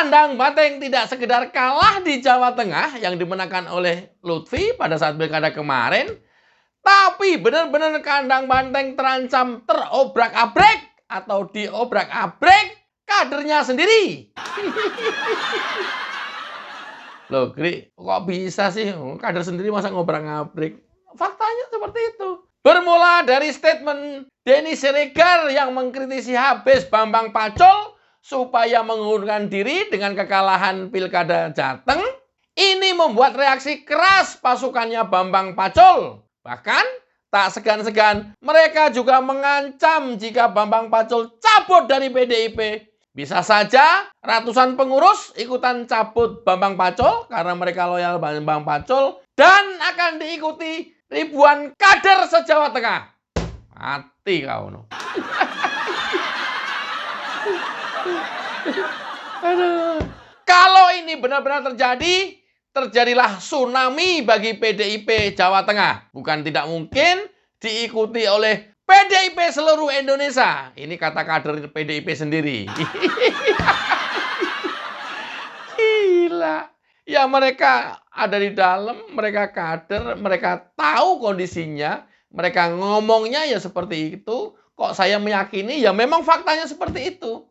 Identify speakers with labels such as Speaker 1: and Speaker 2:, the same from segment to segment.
Speaker 1: Kandang Banteng tidak sekedar kalah di Jawa Tengah yang dimenangkan oleh Lutfi pada saat pilkada kemarin, tapi benar-benar Kandang Banteng terancam terobrak-abrik atau diobrak-abrik kadernya sendiri. Loh, Gri, kok bisa sih kader sendiri masa ngobrak-ngabrik? Faktanya seperti itu. Bermula dari statement Denny Siregar yang mengkritisi habis Bambang Pacul supaya mengundurkan diri dengan kekalahan pilkada Jateng, ini membuat reaksi keras pasukannya Bambang Pacul. Bahkan tak segan-segan mereka juga mengancam jika Bambang Pacul cabut dari PDIP. Bisa saja ratusan pengurus ikutan cabut Bambang Pacul karena mereka loyal Bambang Pacul dan akan diikuti ribuan kader se-Jawa Tengah. Mati kau no. Aduh. Kalau ini benar-benar terjadi, terjadilah tsunami bagi PDIP Jawa Tengah. Bukan tidak mungkin diikuti oleh PDIP seluruh Indonesia. Ini kata kader PDIP sendiri. Gila. Ya mereka ada di dalam, mereka kader, mereka tahu kondisinya, mereka ngomongnya ya seperti itu. Kok saya meyakini ya memang faktanya seperti itu.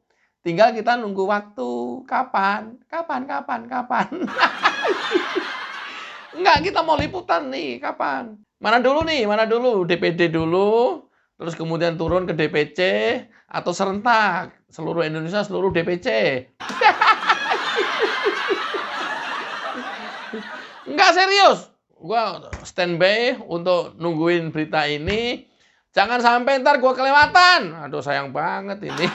Speaker 1: Tinggal kita nunggu waktu. Kapan? Enggak, kita mau liputan nih. Kapan? Mana dulu nih? Mana dulu? DPD dulu. Terus kemudian turun ke DPC. Atau serentak. Seluruh Indonesia, seluruh DPC. Enggak serius. Gua standby untuk nungguin berita ini. Jangan sampai ntar gua kelewatan. Aduh sayang banget ini.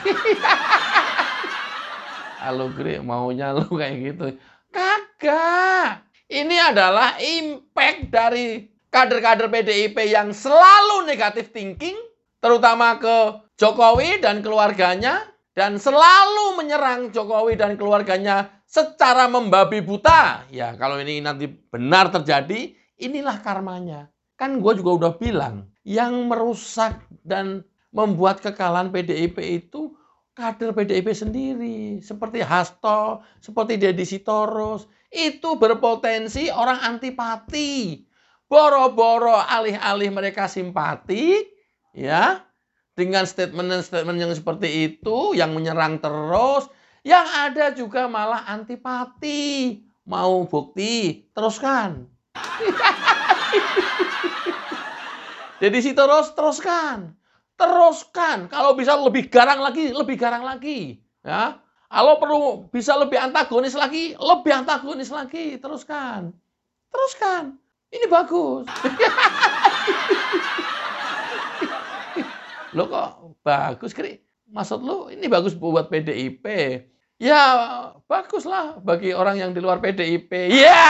Speaker 1: Halo Gri, maunya lu kayak gitu. Kagak. Ini adalah impact dari kader-kader PDIP yang selalu negatif thinking, terutama ke Jokowi dan keluarganya, dan selalu menyerang Jokowi dan keluarganya secara membabi buta. Ya, kalau ini nanti benar terjadi, inilah karmanya. Kan gue juga udah bilang, yang merusak dan membuat kekalahan PDIP itu kader PDIP sendiri, seperti Hasto, seperti Deddy Sitorus, itu berpotensi orang antipati. Boro-boro alih-alih mereka simpati, ya, dengan statement-statement yang seperti itu, yang menyerang terus, yang ada juga malah antipati. Mau bukti, teruskan. Deddy Sitorus, teruskan. Teruskan, kalau bisa lebih garang lagi, ya. Kalau perlu bisa lebih antagonis lagi, teruskan. Ini bagus. Lo kok bagus, Kri? Maksud lo ini bagus buat PDIP? Ya, baguslah bagi orang yang di luar PDIP. Ya.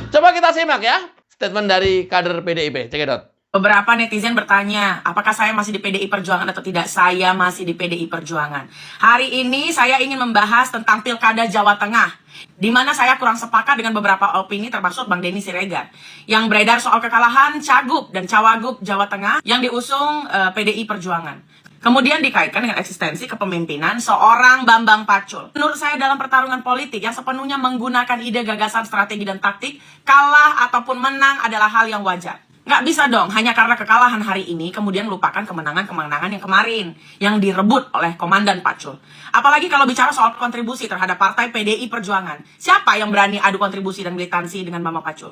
Speaker 1: Coba kita simak ya, statement dari kader PDIP. Cekidot.
Speaker 2: Beberapa netizen bertanya, apakah saya masih di PDI Perjuangan atau tidak? Saya masih di PDI Perjuangan. Hari ini saya ingin membahas tentang Pilkada Jawa Tengah, di mana saya kurang sepakat dengan beberapa opini termasuk Bang Denny Siregar yang beredar soal kekalahan Cagup dan Cawagup Jawa Tengah yang diusung PDI Perjuangan. Kemudian dikaitkan dengan eksistensi kepemimpinan seorang Bambang Pacul. Menurut saya dalam pertarungan politik yang sepenuhnya menggunakan ide, gagasan, strategi, dan taktik, kalah ataupun menang adalah hal yang wajar. Nggak bisa dong, hanya karena kekalahan hari ini, kemudian melupakan kemenangan-kemenangan yang kemarin, yang direbut oleh Komandan Pacul. Apalagi kalau bicara soal kontribusi terhadap partai PDI Perjuangan. Siapa yang berani adu kontribusi dan militansi dengan Bambang Pacul?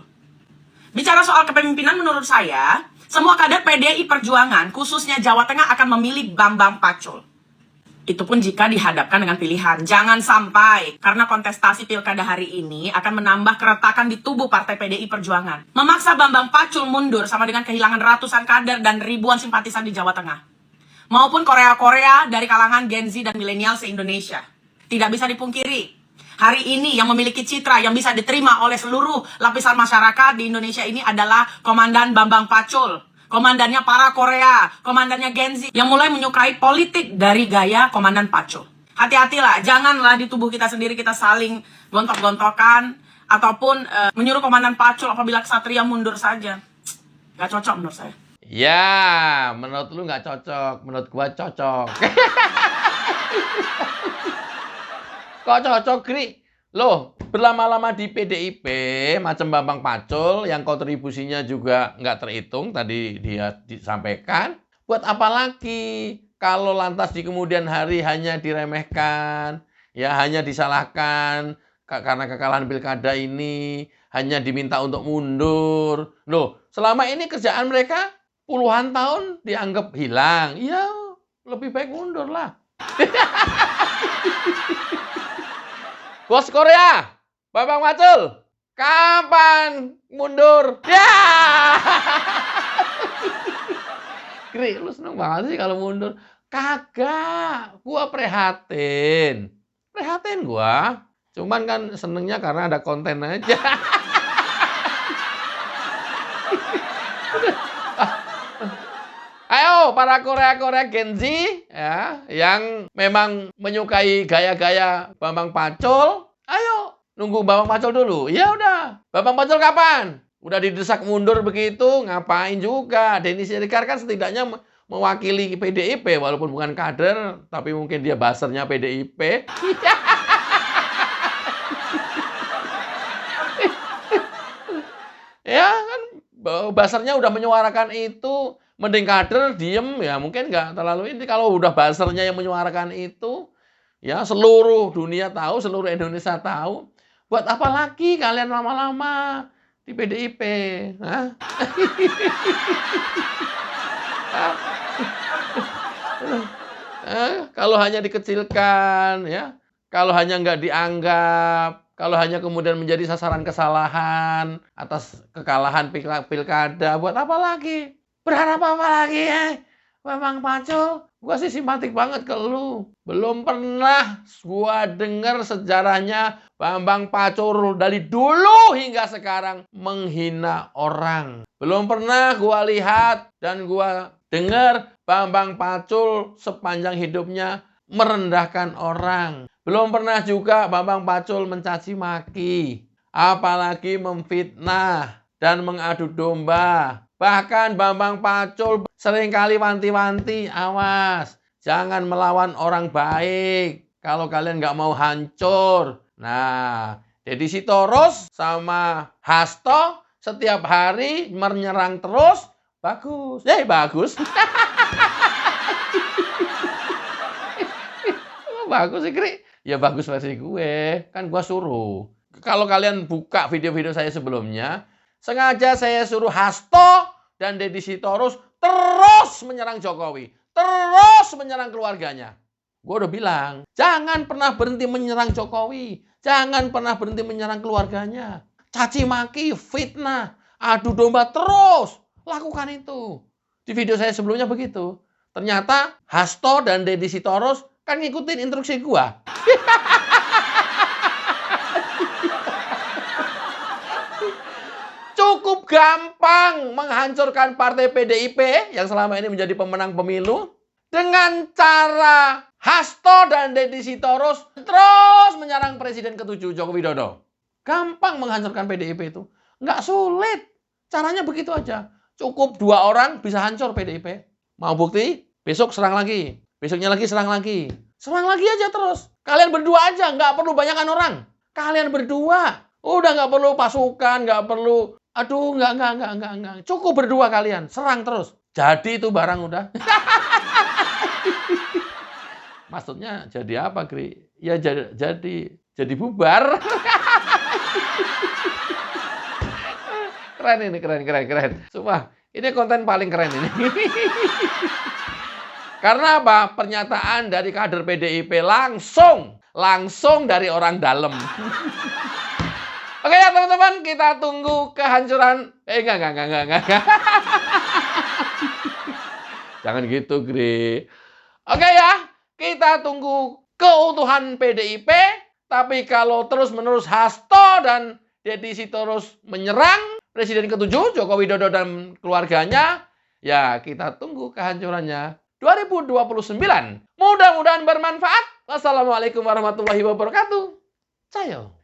Speaker 2: Bicara soal kepemimpinan, menurut saya, semua kader PDI Perjuangan, khususnya Jawa Tengah, akan memilih Bambang Pacul. Itu pun jika dihadapkan dengan pilihan. Jangan sampai, karena kontestasi pilkada hari ini akan menambah keretakan di tubuh partai PDI Perjuangan. Memaksa Bambang Pacul mundur sama dengan kehilangan ratusan kader dan ribuan simpatisan di Jawa Tengah. Maupun Korea-Korea dari kalangan Gen Z dan milenial se-Indonesia. Tidak bisa dipungkiri, hari ini yang memiliki citra yang bisa diterima oleh seluruh lapisan masyarakat di Indonesia ini adalah Komandan Bambang Pacul. Komandannya para Korea, komandannya Gen Z yang mulai menyukai politik dari gaya Komandan Pacul. Hati-hatilah, janganlah di tubuh kita sendiri kita saling gontok-gontokan ataupun menyuruh Komandan Pacul apabila Ksatria mundur saja. Gak cocok menurut saya.
Speaker 1: Ya, menurut lu nggak cocok, menurut gua cocok. Kok cocok, Gri? Loh, berlama-lama di PDIP, macam Bambang Pacul, yang kontribusinya juga nggak terhitung, tadi dia disampaikan. Buat apa lagi kalau lantas di kemudian hari hanya diremehkan, ya hanya disalahkan karena kekalahan pilkada ini, hanya diminta untuk mundur. Loh, selama ini kerjaan mereka puluhan tahun dianggap hilang. Ya, lebih baik mundur lah. Bos Korea, Bambang Pacul, kapan mundur? Ya! Gri, lu seneng banget sih kalau mundur. Kagak, gua prihatin. Prihatin gua. Cuman kan senengnya karena ada konten aja. Ayo para Korea-Korea Gen Z ya, yang memang menyukai gaya-gaya Bambang Pacul, ayo nunggu Bambang Pacul dulu. Ya udah, Bambang Pacul kapan? Udah didesak mundur begitu, ngapain juga? Denny Sirikar kan setidaknya mewakili PDIP, walaupun bukan kader, tapi mungkin dia basernya PDIP. Ya kan, basernya udah menyuarakan itu, mending kader diem, ya mungkin nggak terlalu ini. Kalau udah basernya yang menyuarakan itu, ya seluruh dunia tahu, seluruh Indonesia tahu. Buat apa lagi kalian lama-lama di PDIP? Hah? Kalau hanya dikecilkan, ya, kalau hanya nggak dianggap, kalau hanya kemudian menjadi sasaran kesalahan atas kekalahan pilkada, buat apa lagi? Berharap apa lagi ya? Bambang Pacul, gua sih simpatik banget ke lu. Belum pernah gua dengar sejarahnya Bambang Pacul dari dulu hingga sekarang menghina orang. Belum pernah gua lihat dan gua dengar Bambang Pacul sepanjang hidupnya merendahkan orang. Belum pernah juga Bambang Pacul mencaci maki, apalagi memfitnah dan mengadu domba. Bahkan Bambang Pacul seringkali wanti-wanti, awas, jangan melawan orang baik kalau kalian nggak mau hancur. Nah, Deddy Sitorus sama Hasto setiap hari menyerang terus, bagus. Bagus. Bagus sih, Kri. Ya bagus versi gue. Kan gue suruh. Kalau kalian buka video-video saya sebelumnya, sengaja saya suruh Hasto dan Deddy Sitorus terus menyerang Jokowi. Terus menyerang keluarganya. Gue udah bilang, jangan pernah berhenti menyerang Jokowi. Jangan pernah berhenti menyerang keluarganya. Caci maki, fitnah, adu domba terus. Lakukan itu. Di video saya sebelumnya begitu. Ternyata Hasto dan Deddy Sitorus kan ngikutin instruksi gua. Cukup gampang menghancurkan partai PDIP yang selama ini menjadi pemenang pemilu dengan cara Hasto dan Deddy Sitorus terus menyerang Presiden ke-7 Joko Widodo. Gampang menghancurkan PDIP itu. Nggak sulit. Caranya begitu aja. Cukup 2 orang bisa hancur PDIP. Mau bukti? Besok serang lagi. Besoknya lagi serang lagi. Serang lagi aja terus. Kalian berdua aja, nggak perlu banyakan orang. Kalian berdua. Udah nggak perlu pasukan, nggak perlu. Aduh, nggak. Cukup berdua kalian. Serang terus. Jadi itu barang udah. Maksudnya jadi apa, Gri? Ya jadi bubar. Keren ini, keren. Sumpah, ini konten paling keren ini. Karena apa? Pernyataan dari kader PDIP langsung dari orang dalam. Oke ya teman-teman, kita tunggu kehancuran. Enggak. Jangan gitu, Gri. Oke ya, kita tunggu keutuhan PDIP. Tapi kalau terus-menerus Hasto dan Deddy Sitorus menyerang Presiden ke-7 Joko Widodo dan keluarganya, ya kita tunggu kehancurannya 2029. Mudah-mudahan bermanfaat. Wassalamualaikum warahmatullahi wabarakatuh. Cayo.